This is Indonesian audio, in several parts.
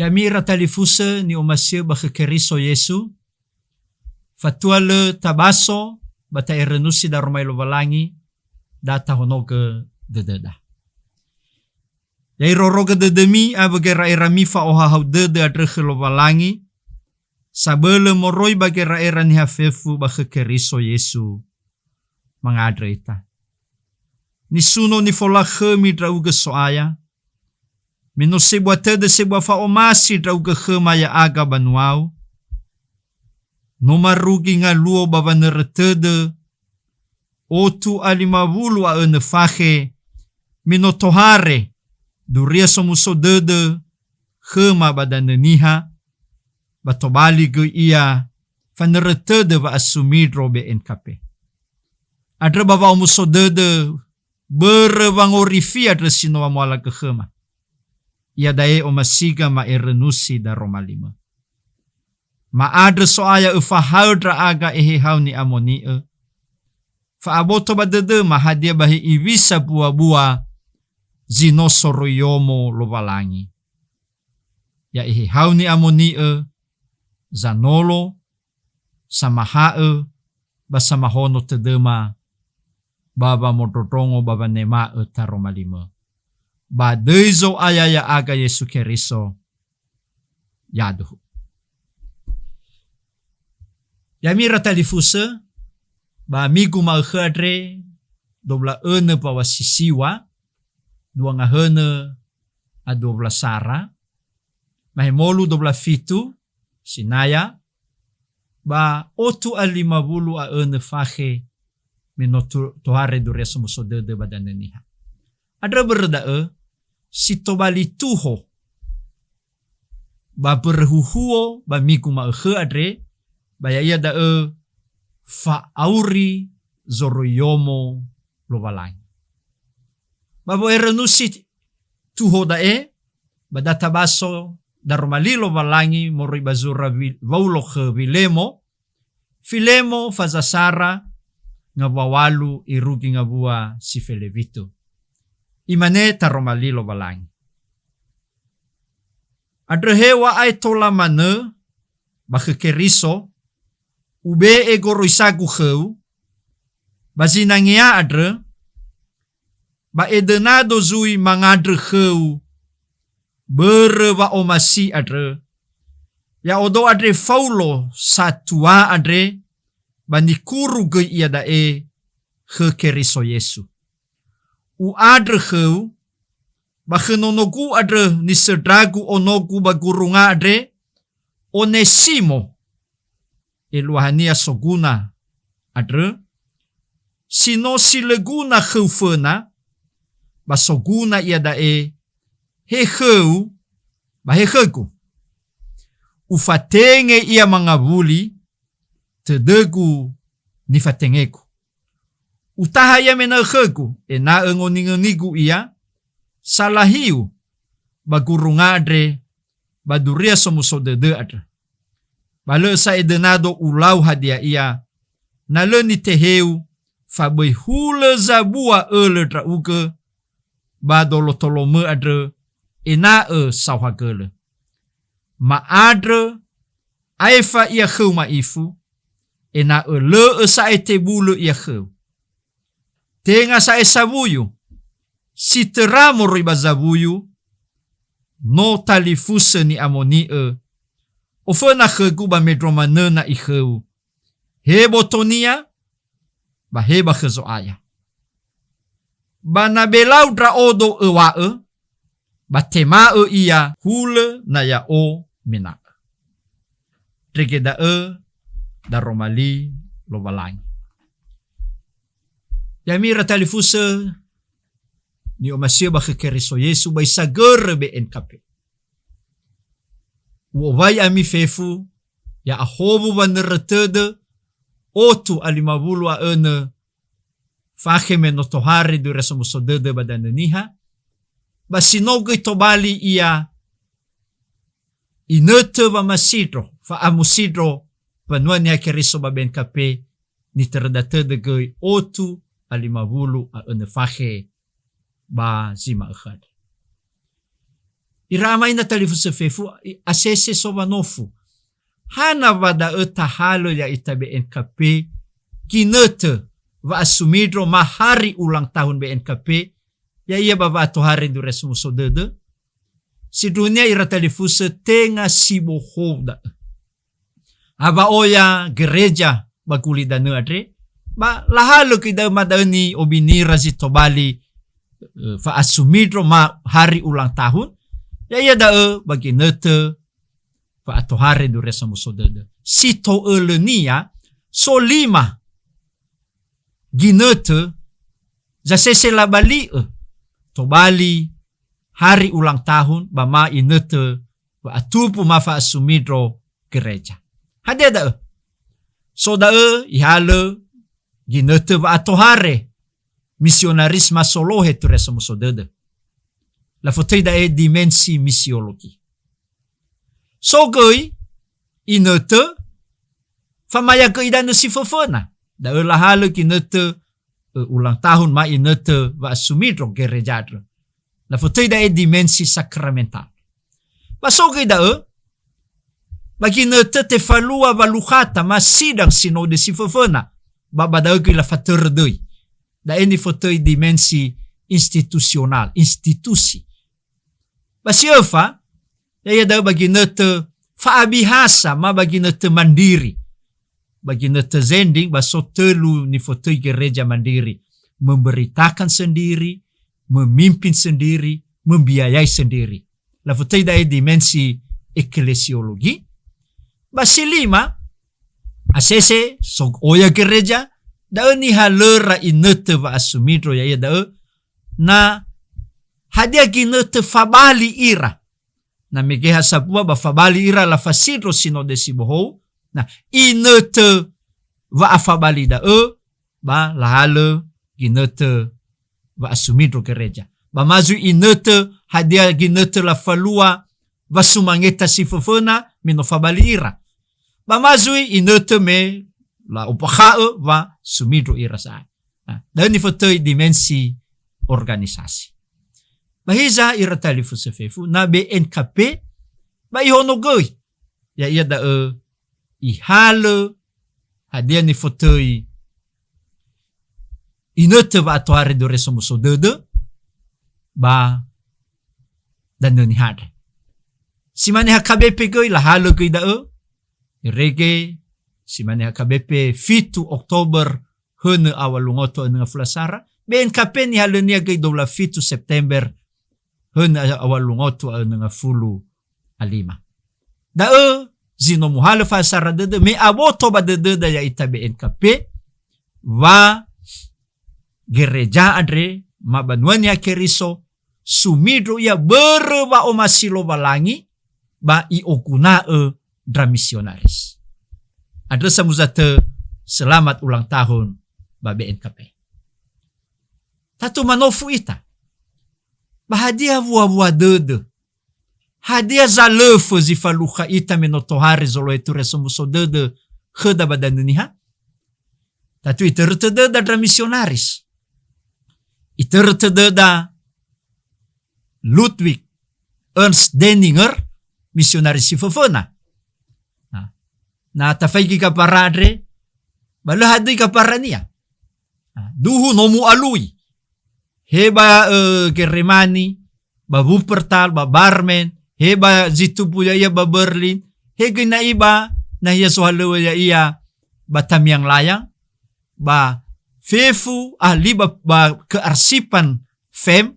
Yamira talifusa ni umasir ba keriso Yesu. Fatuale tabaso bata irenusi da rumay luvalangi data honoga dededa. Yairoroga dedemi abagera irami fa ohahaw dede adrekhe luvalangi. Sabele moroy bagera irani hafefu ba keriso Yesu mangadre ita. Nisuno ni folakhe mi drauga soaya. Mino sebua tede sebua fa omasi drauga khemaya aga banuau. Nomarugi nga luo bavanere tede. Otu alimavulu a ene fahe. Mino tohare. Duria somuso dede. Khema badane niha. Batobali ge ia. Vanere tede va asumidro be NKP. Adre bava omuso dede. Berevangorifi adre sinoa muala ke khema. Ia dae omasiga ma erenusi da Roma 5. Ma adre soaya ufahaudra aga ehehau ni amoni fa aboto badede ma hadia bahi ivisa bua-bua zinosoro yomo lovalangi. Ya ehehau ni amoni zanolo samahae basamahono tedema baba mototongo baba nema ta Roma 5. Ba deizo ayaya aga Yesu Keriso yaduhu. Yamira talifusa ba amigu maghadre dobla ene pawa sisiwa dua ngahene a dobla sara mahemolu dobla fitu sinaya ba otu alimavulu a ene fahe minotu tohare duria somusodede badane niha. Adra berda sitobali tuho ba berhuhuo ba migu maghadre baya ia da fa auri zoroyomo lovalangi. Babo erenusi tuho da badata baso darmali lovalangi mori bazura vaulo ke vilemo. Filemo fazasara ngawawalu irugi ngabua si Felevito. Imane taromali lovalangi. Adrehewa ay tola mane bakekeriso ube egoro isagu kheu bazinangia adre ba edenado zui mangadre kheu berwa omasi adre ya odo adre faulo satua adre banikuru ge ia dae keriso Yesu u adre kheu ba khenonogu adre nisedragu onogu bagurunga adre Onesimo eluahania soguna adre sino sileguna khufena basoguna ia dae heheu bahehegu ufatenge ia mangavuli tedegu nifatengeku utaha ia menahegu ena engoningenigu ia salahiu bagurunga adre baduria somusodede adre bale sa edenado ulau hadia ia naleni teheu fabai hule zabua ele drauge badolo tolome adre ena sawhagele ma adre aifa ia kheu maifu ena le sa etebulu ia kheu tenga sa esabuyu siteramo riba zabuyu no talifuse ni amoni ofena khegu ba medromane na ikheu hebo tonia ba heba khezo aya ba nabelau dra odo ewa ba tema ia hule na ya o mena tregeda da romali lovalangi. Yamira talifusa ni omasir ba keriso Yesu ba isager be NKP. Uwai ami fefu ya ahobu baneretede otu alimavulu a ene fahe menotohari dure somusodede badane niha basinoge tobali ia inete ba masidro fa amusidro panuan ya keriso ba BNKP ni terdatede goi otu alimavulu a ene fahe ba zima ekhad. Irama ina talifu sefefu asese sobanofu. Hana vada tahalo ya ita BNKP kinete va asumidro mahari ulang tahun BNKP ya ia baba ato hari du resmu sodede. Si dunia ira talifu tenga sibohoda. Aba oya gereja baguli danu adre. Ba lahalo kita madani obinira zitobali va asumidro ma hari ulang tahun. Ya ia da bagi nete va ato hari du resmu sodede. Si to elenia so lima ginete za sese la bali to bali hari ulang tahun bama inete wa atupu mafa asumidro gereja. Hadia da so da ihale ginete wa atohare misionarisma solohe tu resmo sodede. La fotei da dimensi misiologi. So goi inete famaya ke idanu sifofona. Da lahale kinete ulang tahun ma inete va asumidro gereja. La fotei da dimensi sakramental. Basogi da bagi nete te falua valuhata ma sidang sinode sifofona. Baba da la faterdoi. Da ini fotei dimensi institusional, institusi. Basiofa ya da bagi nete faabihasa ma bagi nete mandiri. Bagi nete zending baso telu ni fotei gereja mandiri. Memberitakan sendiri, memimpin sendiri, membiayai sendiri. La fotei da dimensi eklesiologi. Basi lima, asese sog oya gereja, da ni halera inete va asumidro ya da na hadia ginete fabali ira. Na megeha sapua ba fabali ira la fasidro sinode siboho. Na inete va afabali da ba lahale ginete va asumidro gereja. Ba mazu inete hadia ginete la falua va sumangeta sifofona mino fabali ira. Ba mazu inete me la upakhae va sumidro ira sa. Dan ni fotoi dimensi organisasi. Bahiza ira talifu sefefu na BNKP ba ihonogoi. Ya ia da ihale hadia ni fotoi inete va atoare do resomo sodede ba dan ni hade. Simane HKBP goi la halo goi da irege simane HKBP fitu Oktober hene awalungoto nga flasara BNKP ni halo nia goi dola fitu September hene awalungoto nga fulu alima. Da zino muhalo fasara dede me aboto ba dede da ya ita BNKP va gereja adre mabanuan ya keriso sumidro ya berba o masilo balangi ba i okuna dra misionaris. Adre samuzate selamat ulang tahun ba BNKP. Tatu manofu ita. Bahadia vua dede. Hadia zalefu zifaluha ita menotohare zolo etu resomuso dede kheda badanuniha. Tatu iterute dede dra misionaris. Iterute dede Ludwig Ernst Denninger misionaris sifofona. Na tafaiki kaparadre balahadui kaparania. Duhu nomu alui. Heba Germani, ba Wuppertal, ba Barmen, heba zitupu ya iya ba Berlin, hege na iba na iya sohalo ya iya ba Tamyang Layang, ba fefu ahli ba kearsipan fem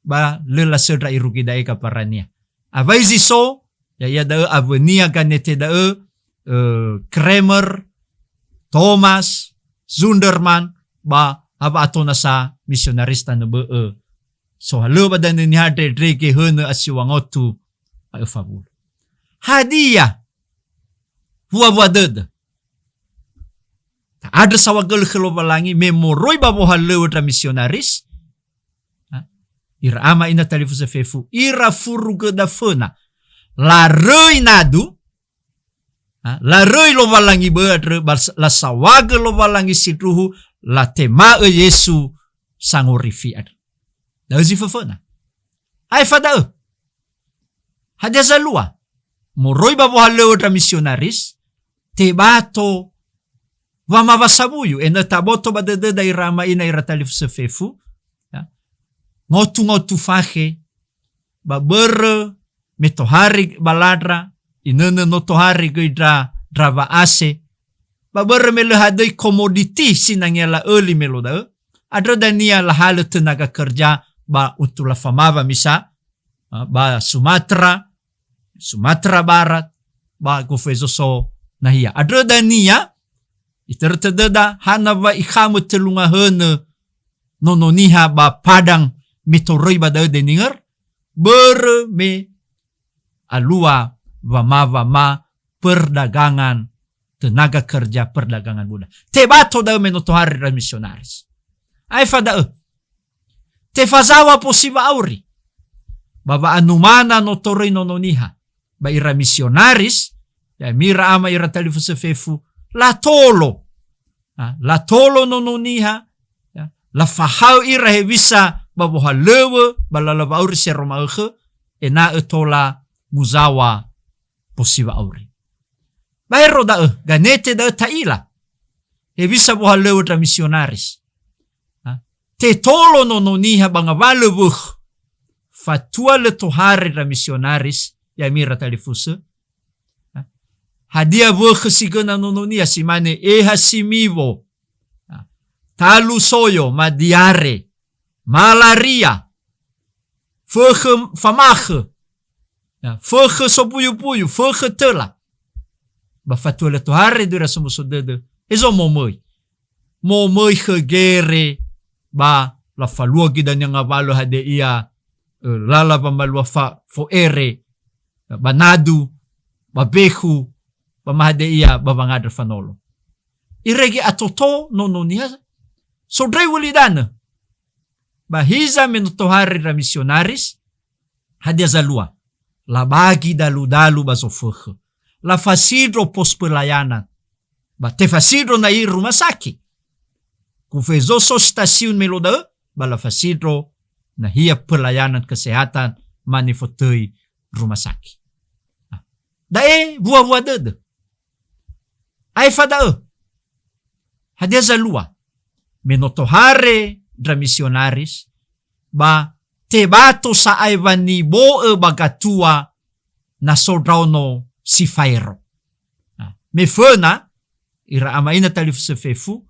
ba lela sedra irugidai kaparania. Abai ziso ya iya da avenia ganete da Kramer, Thomas, Zunderman, ba aba ato na sa misionarista na ba so halo ba dan ni hadre dreke hene asiwangotu ay fabul. Hadia huwa dede. Ta adre sawagel khelo balangi memoroi ba bo halo dra misionaris. Ira ama ina talifu se fefu ira furuga da fena. La roi nadu la roi lo balangi beadre la sawaga lo balangi situhu la tema Yesu sangorifi adre. Da uzi fafona. Ai fada Hadia zalua. Moroi ba bohaleu dra misionaris. Te bato va mavasabuyu. E na taboto ba deda irama ina iratalifu sefefu. Ngotu fahe. Ba bere metohari baladra. Inene no tohari gidra drava ase. Ba bere melehadai komoditi sinangela early meloda. Adra dania lahala tenaga kerja ba utula famava misa. Ba Sumatera Barat, ba gofezo so nahia. Adra dania, itertededa hanava ikhamu telunga hene nononiha ba padang mitoroi ba da deninger, ber me alua vama perdagangan tenaga kerja perdagangan Buddha. Te bato da menotohari ra misionaris. Ai fada te fazawa posiba auri. Baba anumana notoroi nononiha. Ba ira misionaris, ya mira ama ira talifu sefefu, la tolo nononiha, ya, la fahau ira hevisa baboha lewe, balalava auri seroma eche, ena etola muzawa posiba auri. Baero da ganete da taila, hevisa boha lewe dra misionaris. Te tolo nononiha bangavale wuch, fatua le tohari dra misionaris, ya mira talifuse. Hadia wuch sigana nononia simane ehasimivo. Talu soyo, madiare, malaria, vuche famache, vuche sopuyu-puyu, vuche tela. Ba fatua le tohari dura sumusodede. Ezo momoi. Momoi gegere, ba la falua gidan yang avalo hade ia, lala ba malua fo ere, banadu, babehu, bamahade iya, babangadar fanolo. Irege atoto nononia, so dre wulidana. Bahiza menutohari ra misionaris, hadia zalua. La bagi dalu-dalu bazofuhe. La fasidro pos pelayanan. Ba te fasidro na ir rumah sakit. Kufezo so stasiun meloda, ba la fasidro na hia pelayanan kesehatan manifotei rumah sakit. Dae buah-buah dede. Ai fada hadia zalua. Menotohare dra misionaris. Ba te bato sa aivani boe bagatua na sodrauno si fairo. Me fena, ira amaina talif sefefu,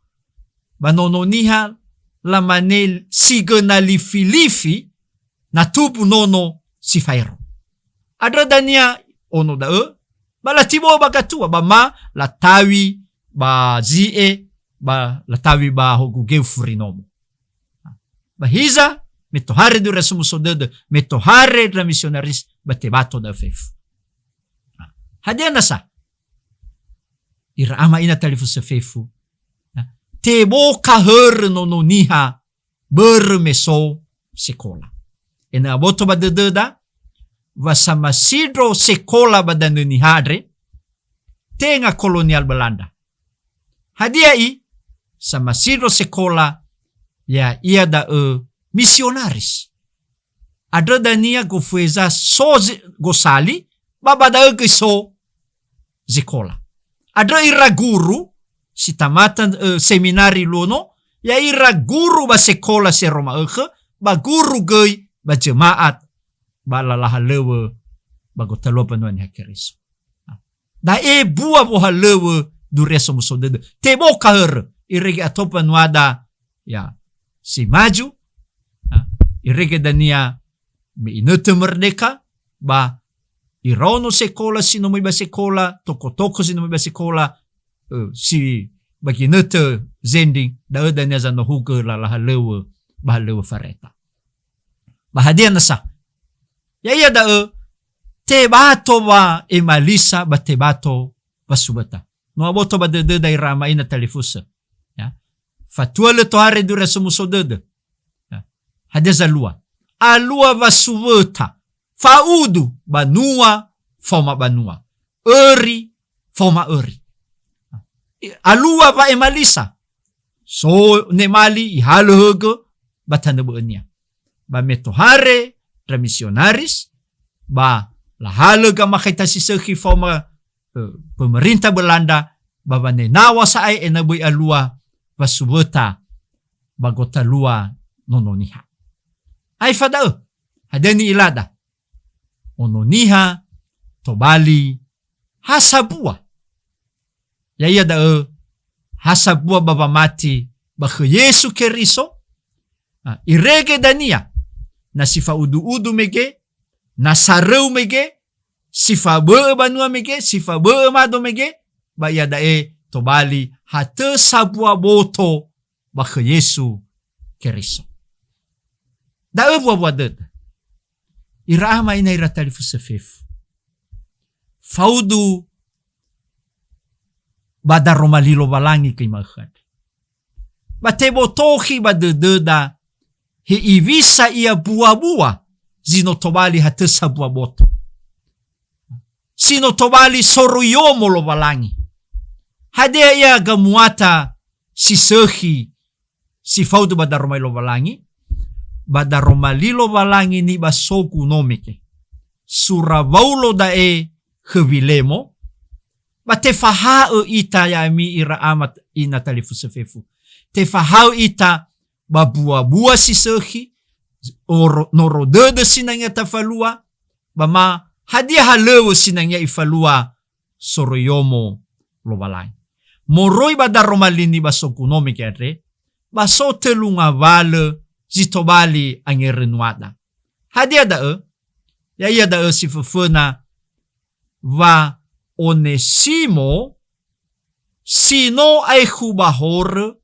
ba nononiha la manel sigena lifi-lifi na tupu nono si fairo. Adra dania ono da ba la tibo bagatua ba ma la tawi ba zie ba la tawi ba hogugeu furinomo. Ba hiza metohare dura sumusodede metohare dra misionaris ba te bato da fefu. Hadia nasa ira ama ina talifu sefefu te bo kaher nononiha bermeso sekola. Ena aboto ba dededa wasamasidro sekolah badan ni hadre tenga kolonial Belanda. Hadiai samasidro sekolah ya ia da misionaris. Adra dania gofueza so gosali babada so sekolah. Adra ira guru si tamatan seminari lono ya ira guru ba sekolah se Roma ba guru gei ba jemaat balalaha lewe bago talopan wan hakeriso. Da buah boha lewe dureso musodede. Te bo kaher irege atopan wada ya si maju. Irege dania me inete merdeka ba irono sekolah sino may ba sekolah toko-toko sino may ba sekolah si bagi inete zending da dania za nohuge lalaha lewe bah lewe fareta. Bahadia nasa ya da te bato ba emalisa ba te bato basubata. No aboto ba dede da irama ina talifusa. Ya. Fatua le tohare dura sumusodede. Ya. Hadia zalua. Alua basubata. Faudu banua foma banua. Eri foma eri. Alua ba emalisa. So nemali ihalohogo batanda buenya. Ba metohare misionaris ba Lahalega makita si Seki former pemerintah Belanda babane nawa sa ay enaboy alua basuweta bagota lua nononiha. Ay fada hadeni ilada. Ononiha tobali hasabua. Yaya da hasabua baba mati bakhe Yesu Keriso. Irege dania na sifa udu-udu mege, na sareu mege, sifa be banua mege, sifa be mado mege, ba ya dae tobali hate sabua boto bakhe Yesu Keriso. Dae bua ded. Ira ama ina ira talifu sefefu. Faudu bada romalilo balangi kay makhad. Batebo tohi badededa he ivisa ia bua-bua zino tobali hate sabua boto. Sino tobali soroyomo lo balangi. Hadea ia gamuata si sehi si faudu bada romalilo balangi. Bada romalilo balangi ni basoku nomike. Suravaulo dae hevilemo. Bate fahao ita ya mi ira amat ina talifu sefefu. Te fahao ita babua-bua si sehi. Norodede sinangya tafalua. Bama hadia halewo sinangya ifalua soroyomo lo balangi. Moroi bada romalini basoku nomike atre. Baso telunga vale zitobali angerenuada. Hadia dae. Ya ia dae si fefena va Onesimo sino ay hubahor,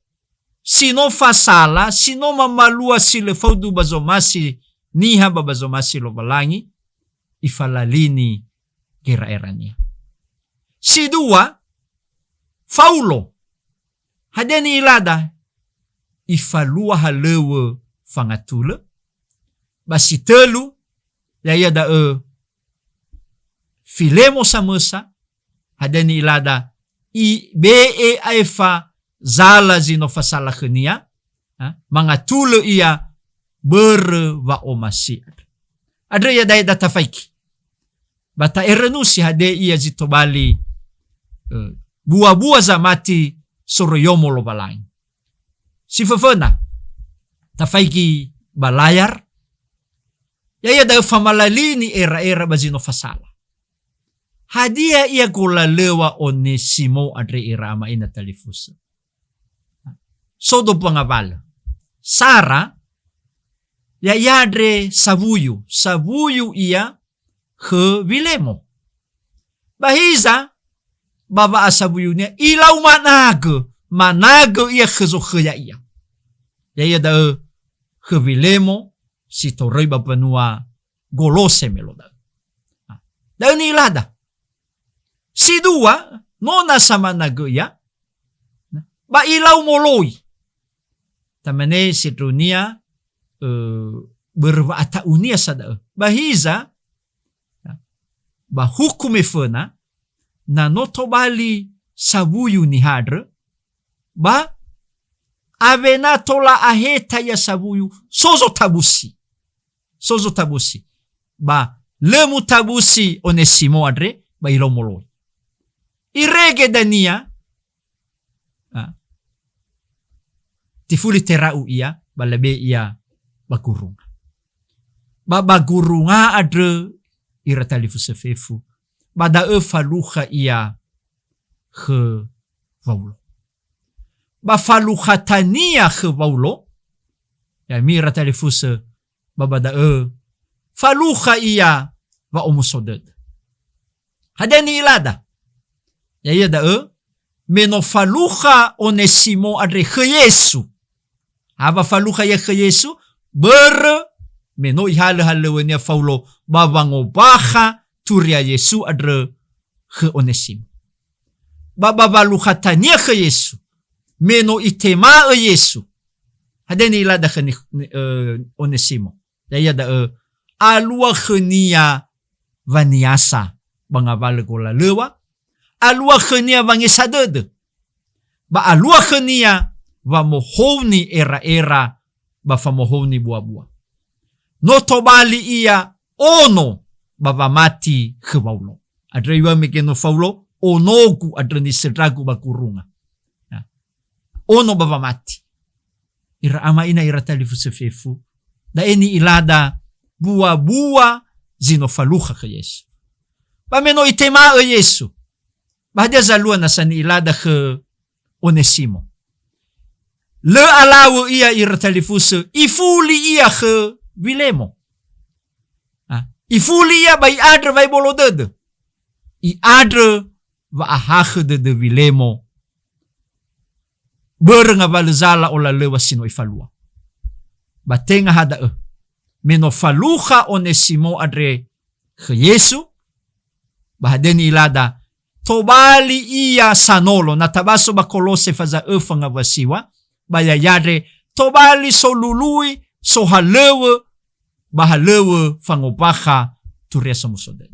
sino fasala, sino mamalua sile faudu bazomasi niha babazomasi lo balangi, ifalalini gera-erania. Si dua, Faulo, hadeni ilada, ifalua halewe fangatule, basi telu, yaya dae Filemo samesa, hadeni ilada i be aifa zala zino fasala khenia mga tulo iya berwa omasi adre ya dai data faiki bata erenusi hade iya zitobali bua-bua zamati soroyomo lo balang si fefena tafaiki balayar ya dai famalalini era bazino fasala. Hadia ia gola lewa Onesimo adre irama ina talifusa. Sodo pangavala. Sara ya yadre savuyu. Savuyu ia he vilemo. Bahiza baba asavuyu niya ilaw manago ia hezo heya ia. Ya da he vilemo si torrey bapanua golose meloda. Da ni ilada. Si dua, nona sama nagoya, ba ilaw moloi. Tamane si dunia berwata unia sada. Bahiza, ba hukume fena, na notobali sabuyu ni hadre, ba avena tola aheta ya sabuyu, sozo tabusi. Ba lemu tabusi Onesimo adre, ba ilaw moloi. Irege dania tifuli terau ia balabe ia bagurunga. Bagurunga adre ira talifu sefefu. Bada faluha ia he vaulo. Faluha tania he vaulo. Ya mira talifu se babada faluha ia va omusoded. Hadeni ilada. Ya da meno faluha Onesimo adre he Yesu. Aba faluha ya he Yesu meno ihale wenia Faulo babango baha turia Yesu adre he Onesimo. Baba faluha tania he Yesu. Meno itema Yesu. Hadeni ilada he Onesimo. Ya da alua khenia vaniasa bangavale gola lewa. Alua khenia vangisadede. Ba alua khenia va mohoni era ba famohoni bua-bua. Notobali ia ono bava mati ke Paulo. Adre iwa mekeno Paulo onogu adre ni sedragu bakurunga. Ono bava mati. Ira ama ina ira talifu sefefu. Da eni ilada bua zino faluha ke Yesu. Bameno itema e Yesu. Bahdia zalua na sani ilada ke Onesimo. Le alawu ia ira talifu se ifuli ia ke Vilemo. Ifuli ia ba iadre vai bolo dede. Iadre va ahage de Vilemo. Berenga valezala ola lewa sino ifalua. Batenga hada meno faluha Onesimo adre ke Yesu. Bahadeni ilada tobali ia sanolo na tabaso ba Kolose faza fanga wasiwa. Baya yadre tobali so lului so halewe bahalewe fangopaha tureso musodede.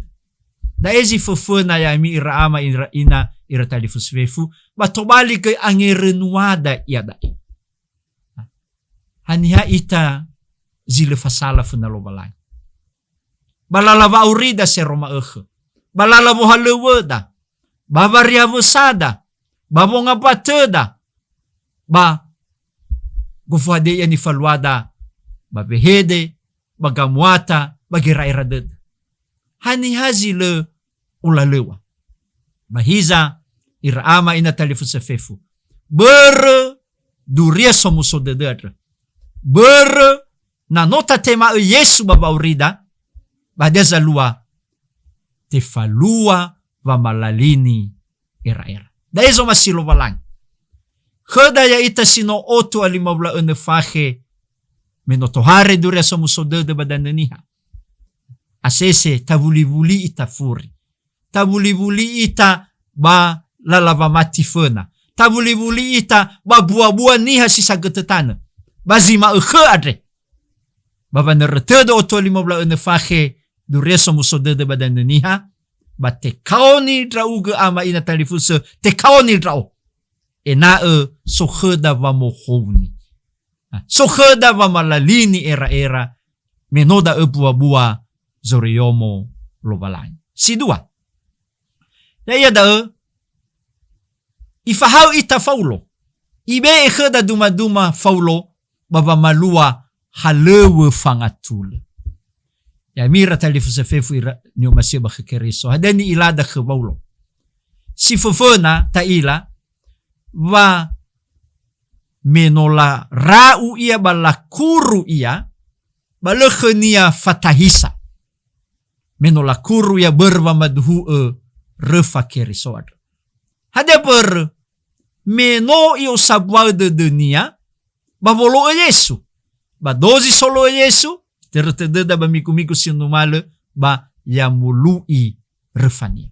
Da ezi fufuna ya mi ira ama ina ira talifusvefu ba tobali ke angerenuada iadai. Haniha ita zile fasala funalobalai. Balala vaurida se Roma eche. Balala vohaleweda. Bavaria vosada. Babonga pateda. Ba gofade yani faluada. Bavehede. Bagamuata. Bagirairaded. Haniha zile ulalewa. Bahiza iraama ina talifusvefu. Ber duria somusodededre. Ber na nota tema e Yesu babaurida badeza lua te falua va malalini era. Da ezo masilo valang. Khada ya ita sino oto alimabla ene fahe menotohare duria somusodede badaneniha. Asese tavuli ita furi. Tavuli ita ba lalava matifena. Tavuli ita ba buah niha sisagetetana. Bazima eche adre. Baba neretedo oto limobla ene fahe dureso musodede badaneniha. Ba te kaoni drauge ama ina talifuse te kaoni drau. Ena soheda va mohoni. Soheda va malalini era. Menoda buah zoriomo lobalani. Sidua. Ya da ifahau ita Paulo. Ibe ekheda duma Paulo baba malua halewe fangatule. Ya mira talifuse fefu ira ni umasiba khekeriso. Hadeni ilada ke Paulo. Si fofona taila va menola rau ia balakuru ia balekhenia fatahisa. Menola kuru ia berva madhu refa keriso. Hade per meno io sabwa de dunia bavolo Yesu. Ba dozi solo Yesu tertededa ba miku sinumale ba yamului refania.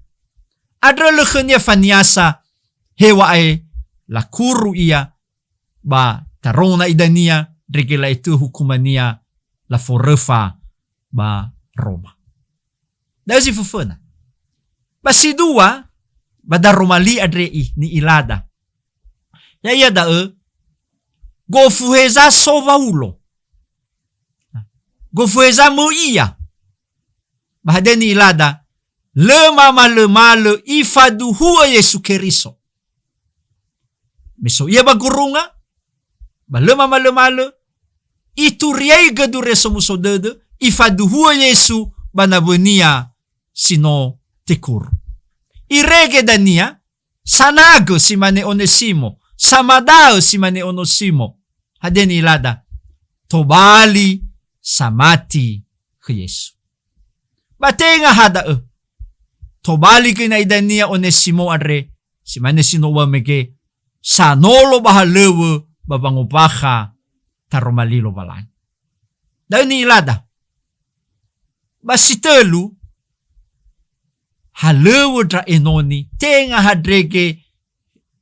Adra lekhenia faniasa hewa la kuru ia ba tarona idania regela itu hukumania la forefa ba Roma. Dazi fufuna. Basi dua bada Romali adrei ni ilada. Ya da gofuheza so Paulo. Gofuheza muia. Bahadeni ilada lemale ifadu huwa Yesu Keriso. Meso ia bagurunga ba lemale ituriai gadureso musodede ifadu huwa Yesu banabenia sino tekuru. Irege dania sanago simane Onesimo, samadao simane Onesimo. Hadeni ilada tobali samati ke Yesu. Batenga hada tobali kina idania Onesimo adre simane sino wamege sanolo bahalewe babangopaha taromalilo balan. Dani ilada basitelu halewe dra enoni tenga hadrege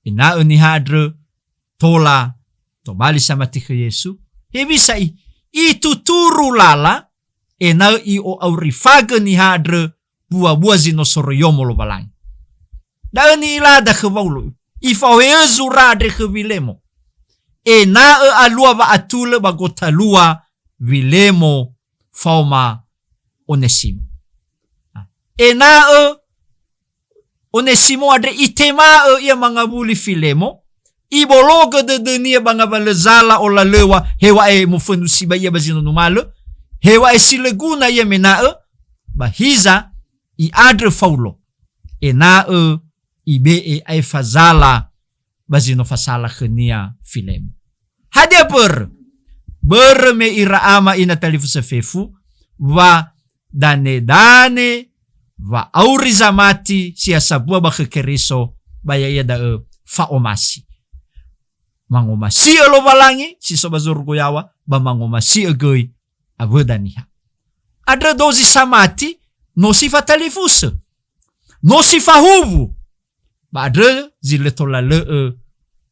ina uni hadre tola tobali samati ke Yesu. Hebisai ituturu lala ena i o aurifaga ni hadre buah zino soroyomo lo balang. Dani ilada ke Paulo ifawe zurade ke Vilemo. Ena alua va atule bagotalua Vilemo fauma Onesimo. Onesimo adre itema ia mangabuli Filemo. Ibologa de nia banga balezala o lalewa hewa mufenusiba ia bazino numalo. Hewa sileguna ia mena bahiza I adre Paulo. Ibe ai fazala bazino fasala khania Filemo. Hadia me ira ama ina talifu fefu wa dane wa auri zamati sia sabua ba kekeriso baya ia da faomasi. Mangomasi lo balangi si sobazurgo yawa ba mangomasi agoi avedaniha. Adre dozi samati no sifa talifus. No sifa huvu. Ba adre ziletola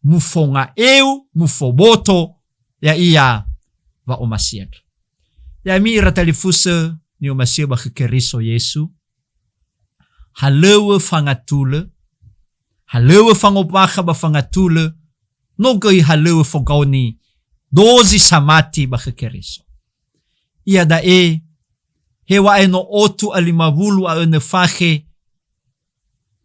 mufonga mufoboto ya iya wa omasiad. Ya mi ratalifusa ni omasia ba kekeriso Yesu. Halewe fangatule. Halewe fangopaka ba fangatule. Nogay halewe fogawni. Dozi samati ba kekeriso. Ia da hewa no otu alimavulu a nefaje.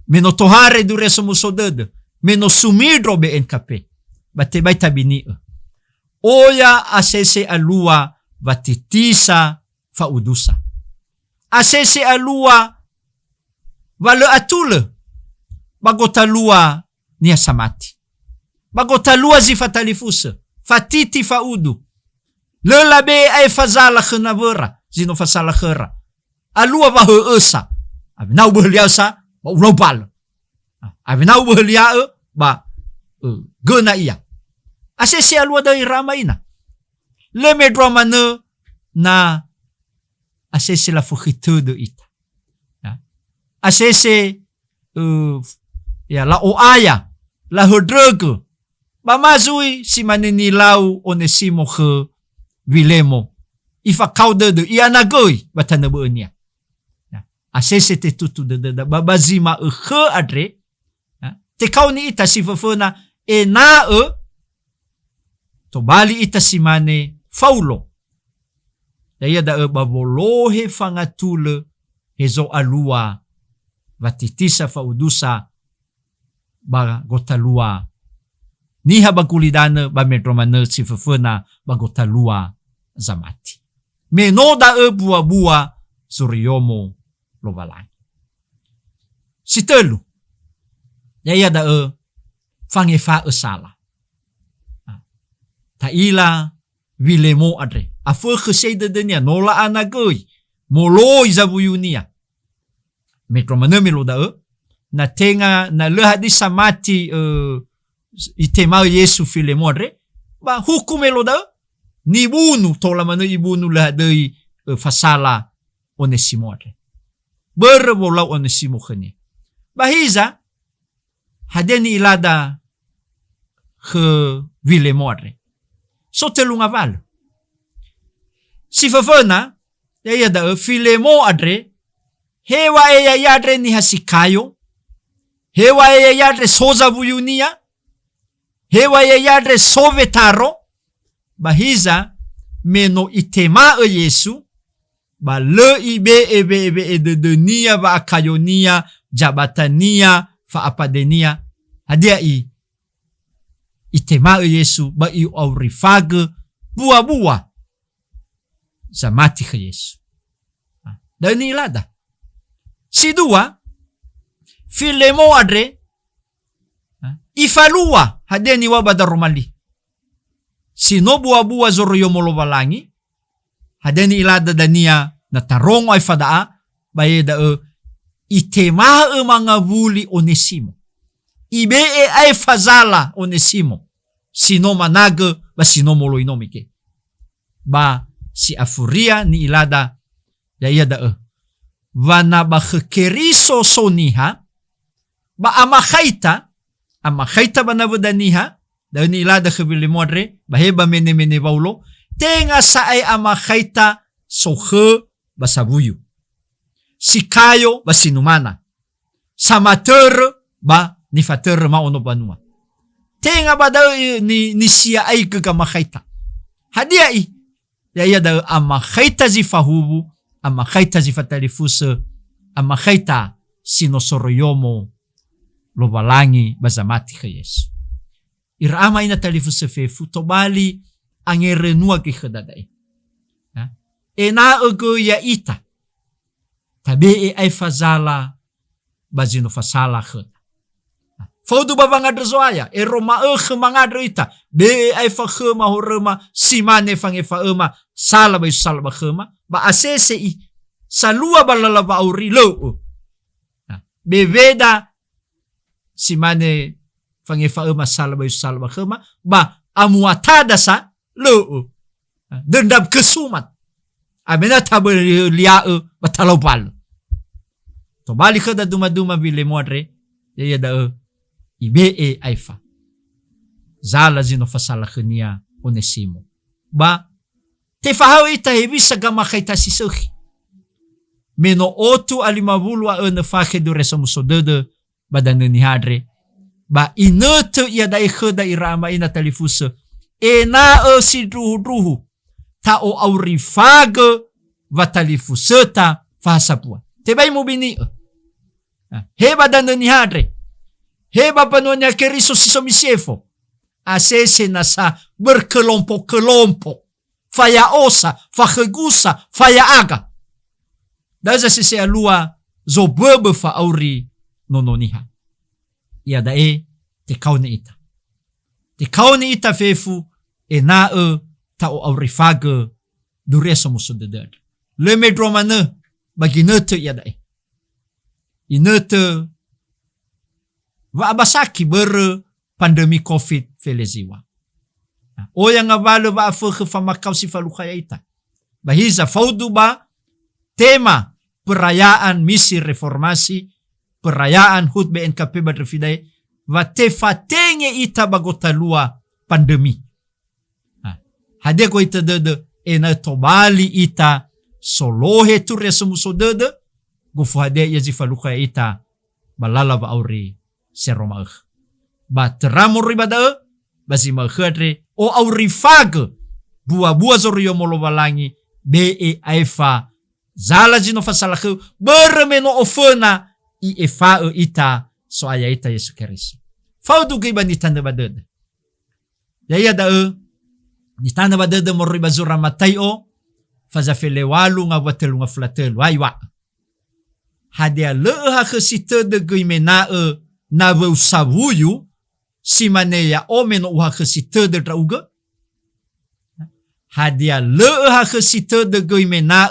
Menotohare dureso musodede. Meno sumidro be enkape. Bate bai tabini. Oya asese alua vatitisa faudusa. Asese alua vale atule. Bagotalua nia samati. Bagotalua zifatalifusa. Fatiti faudu. Lelabe ay fazala khenavera. Zino fasala khera. Alua vahe esa. Abinau behliasa. Ba ulau bal. Abinau behlia ba gena iya. Asese alua da irama ina. Leme dramane na asese la fukhitude ita. Asese la oaya la hodrege. Ba mazui si maninilau Onesimo khe Vilemo. Ifa kaude de ianagoi batana beenia. Asese te tutu de babazima khe adre. Te kauni ita si fafona to bali ita simane Paulo. Daya da babolohe fangatule hezo alua vatitisa faudusa ba gotalua. Niha bagulidane ba medromane si fafona ba gotalua zamati. Menoda bua suriomo lobalangi. Sitelu. Daya da fangefa sala. Taila Vilemo adre. Afu khseide denia nola anagoi. Molo izabuyunia. Mekromane meloda na tenga na le hadis samati itema Yesu Filemo adre. Ba hukum meloda nibunu tola mane ibunu le hadai fasala Onesimo adre. Berbola Onesimo khani. Bahiza hadeni ilada khe Vilemo adre. So telunga val. Si fafona, ya da Filemo adre, hewa yadre ni hasikayo, hewa yadre soza buyunia, hewa yadre sovetaro, bahiza meno itema Yesu, ba le ibe ebe de ba akayonia, jabatania, fa apadenia, hadia itema Yesu ba aurifage bua zamati ke Yesu. Dan ilada. Si dua Filemo adre ifalua hadeni wabada romali. Si no bua zoro yomolo balangi hadeni ilada dania na tarongo ay fadaa bayeda itema mga vuli Onesimo. Ibe ay fazala Onesimo. Sino manage ba sino molo inomike. Ba si afuria ni ilada ya Vana ba khekeriso soniha. Ba amakhaita ba navodaniha. Da ni ilada Vilemo adre. Ba heba mene Paulo. Tenga sa ay amakhaita sohe ba sabuyu. Sikayo ba sinumana. Samater ba ni fater maono banua. Tenga ba daw ni siya ay kagamakhaita. Hadia ya da amakhaita zi fahubu, amakhaita zi fatalifusa amakaita sinosoroyomo lobalangi bazamati ka Yesu. Irama ina talifu sefefu tobali angerenua ki khadadai. Ena ogo ya ita tabe ay fazala bazino fasala khada. Faudu babanga zoaya eroma mangadro ita be ay fa khema horema simane fangefa ema sala ba salba khema ba asese I salua balala ba auri lo. Beveda simane fangefa ema sala ba khema ba amuatada sa lo. Dendam kesumat. Abena tabe lia batalopal. To bali khada duma bile modre ya da ibe aifa. Zala zino fasala khania Onesimo. Ba te fahau ita hebisa gama kaita sisuki. Meno otu alimabulu ene fakhe do resomuso dede badane ni hadre. Ba inetu ya da khada irama ina talifusa. Ena si druhu ta o aurifaga vatalifuseta fahasapua. Tebai mubini heba dan ni hadre. Heba panonya keriso sisomisiefo. Asese nasa berkelompok-kelompok. Faya osa, fahegusa, faya aga. Daza sese alua zo bebe fa auri nononiha. Ia dae te kaune ita. Te kaune ita fefu na ta o aurifaga dureso muso dedad. Le medromane bagi nete ia dae. Inete wa abasaki ber pandemi COVID feleziwa. O yang avalo ba afege van makau si falukaya ita. Bahiza faudu ba tema perayaan misi reformasi, perayaan HUT BNKP badrefidai, wa te fatenge ita bagotalua pandemi. Hade ko ita dede ena tobali ita solohe tu resemuso dede, gufu hade yazi falukaya ita balala ba auri seromah. Ba teramur ribada basi makhadre o aurifag bua zorio molobalangi be aifa zala jino fasalakhu bermeno ofena I efa ita so aya ita Yesu Kristo. Faudu kay banitanda baded. Yaya da nitanda baded mo ribazura matayo fazafele walu nga watelu nga flatelu aywa. Hadia leha khesite de guimena na veu savuyu si maneya omeno uha khesite de trauga. Hadia leha khesite de guimena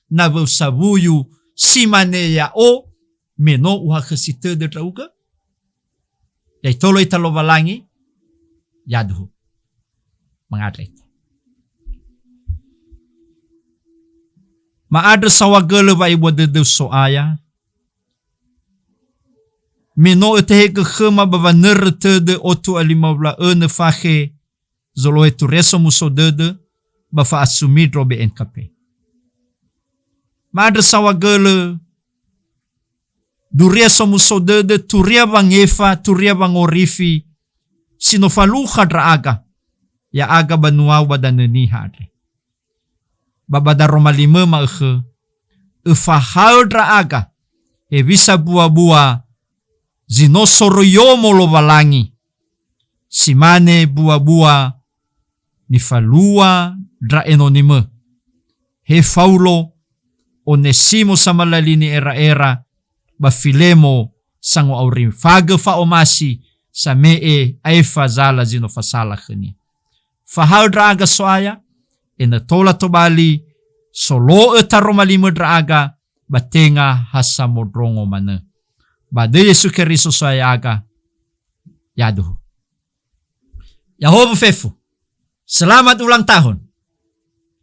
na veu savuyu si maneya o meno uha khesite de trauga. Yai tolo italo balangi yadhu mengadret. Maadre sawagele ba ibo de soaya. Meno eteheke khema bava nertede otu alimabla ene fahe zolo etu reso muso dede bafa asumidro BNKP. Maadre sawagele duria so muso dede turia bang efa turia bang orifi sinofalu khadra aga ya aga banuau badaneni hadre. Babada romalime ma efa haldra aga e bisa bua-bua zinosoroyomo lo balangi. Simane bua-bua ni falua dra enonime. He faulo Onesimo samalalini era-era bafilemo sango aurim fage fa omasi sa mee aifa zala zino fasala khani. Fahal draga soaya ena tola tobali solo etaromalime draga batenga hasa modrongo mana. Bade Yesu Kristo soayaga yaduh. Yahova fefu. Selamat ulang tahun.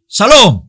Salam.